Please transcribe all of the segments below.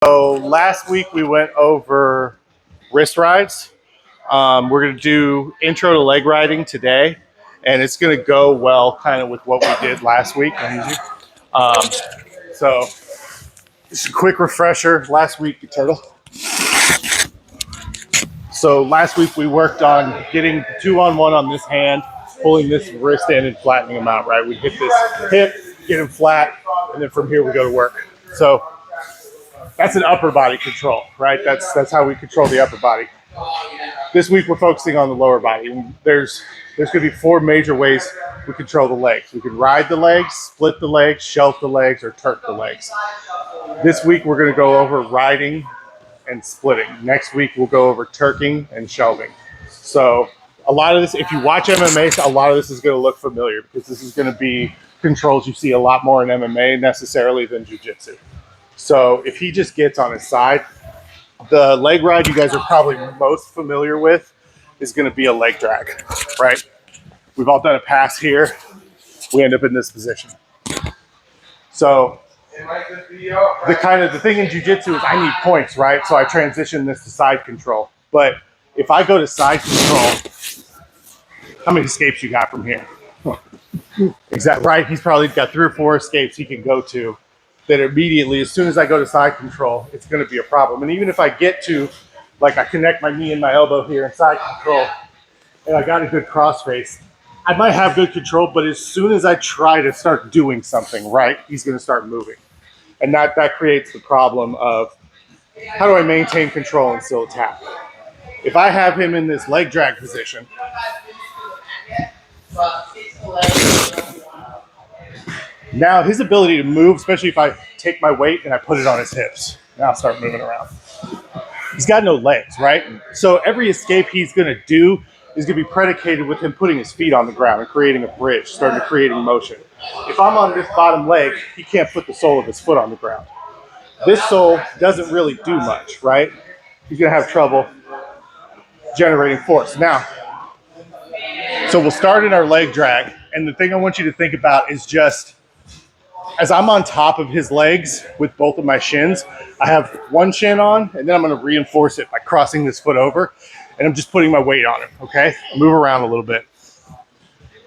So last week we went over wrist rides. We're going to do intro to leg riding today, and it's going to go well kind of with what we did last week. So just a quick refresher. Last week, turtle. So last week we worked on getting 2-on-1 on this hand, pulling this wrist in and flattening him out, right? We hit this hip, get him flat, and then from here we go to work. So that's an upper body control, right? That's how we control the upper body. This week we're focusing on the lower body. There's going to be 4 major ways we control the legs. We can ride the legs, split the legs, shelf the legs, or turk the legs. This week we're going to go over riding and splitting. Next week we'll go over turking and shelving. So a lot of this, if you watch MMA, a lot of this is going to look familiar because this is going to be controls you see a lot more in MMA necessarily than jiu-jitsu. So if he just gets on his side, the leg ride you guys are probably most familiar with is going to be a leg drag, right? We've all done a pass here. We end up in this position. So the thing in jiu-jitsu is I need points, right? So I transition this to side control. But if I go to side control, how many escapes you got from here? Exactly, right? He's probably got 3 or 4 escapes he can go to that immediately, as soon as I go to side control, it's going to be a problem. And even if I get to, like I connect my knee and my elbow here in side control, and I got a good cross face, I might have good control, but as soon as I try to start doing something, right, he's going to start moving. And that creates the problem of how do I maintain control and still attack? If I have him in this leg drag position, now his ability to move, especially if I take my weight and I put it on his hips, now I'll start moving around. He's got no legs, right? So every escape he's going to do is going to be predicated with him putting his feet on the ground and creating a bridge, starting creating motion. If I'm on this bottom leg, he can't put the sole of his foot on the ground. This sole doesn't really do much, right? He's going to have trouble generating force. Now, so we'll start in our leg drag, and the thing I want you to think about is just as I'm on top of his legs with both of my shins, I have one shin on, and then I'm going to reinforce it by crossing this foot over, and I'm just putting my weight on him, okay? Move around a little bit.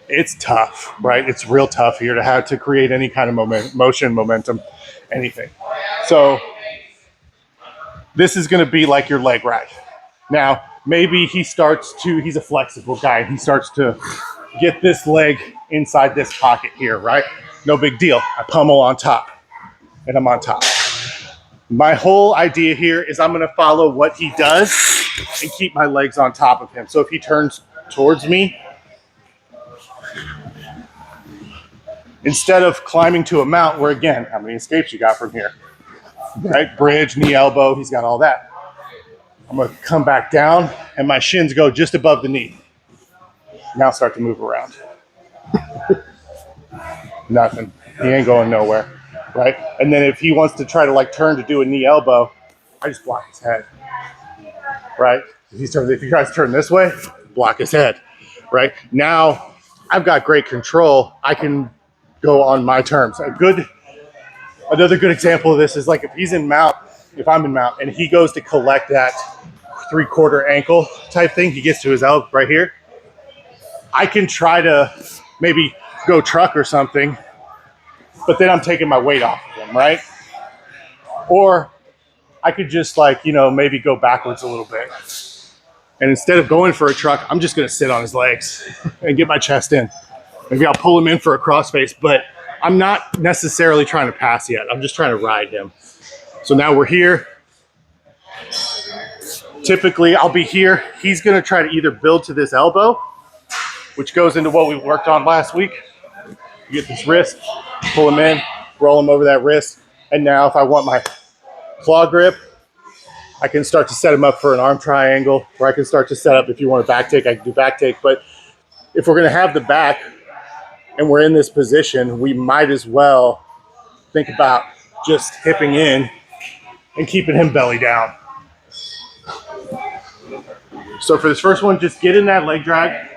It's tough, right? It's real tough here to have to create any kind of motion, momentum, anything. So this is going to be like your leg ride. Now, maybe he's a flexible guy. He starts to get this leg inside this pocket here, right? No big deal. I pummel on top, and I'm on top. My whole idea here is I'm going to follow what he does and keep my legs on top of him. So if he turns towards me, instead of climbing to a mount where, again, how many escapes you got from here? Right? Bridge, knee, elbow, he's got all that. I'm going to come back down, and my shins go just above the knee. Now start to move around. Nothing. He ain't going nowhere, right? And then if he wants to try to turn to do a knee elbow, I just block his head, right? If he tries to turn this way, block his head, right? Now I've got great control. I can go on my terms. Another good example of this is like if I'm in mount and he goes to collect that 3/4 ankle type thing, he gets to his elbow right here. I can try to maybe go truck or something, but then I'm taking my weight off of him, right? Or I could just maybe go backwards a little bit. And instead of going for a truck, I'm just going to sit on his legs and get my chest in. Maybe I'll pull him in for a crossface, but I'm not necessarily trying to pass yet. I'm just trying to ride him. So now we're here. Typically, I'll be here. He's going to try to either build to this elbow, which goes into what we worked on last week. You get this wrist, pull him in, roll him over that wrist. And now if I want my claw grip, I can start to set him up for an arm triangle, or I can start to set up, if you want a back take, I can do back take. But if we're going to have the back and we're in this position, we might as well think about just hipping in and keeping him belly down. So for this first one, just get in that leg drag,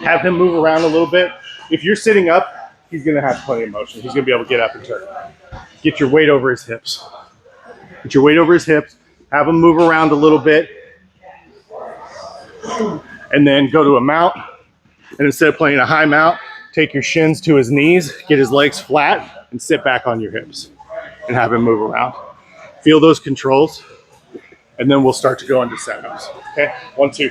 have him move around a little bit. If you're sitting up, he's going to have plenty of motion. He's going to be able to get up and turn. Get your weight over his hips. Put your weight over his hips, have him move around a little bit, and then go to a mount. And instead of playing a high mount, take your shins to his knees, get his legs flat, and sit back on your hips and have him move around. Feel those controls, and then we'll start to go into setups. Okay, 1, 2.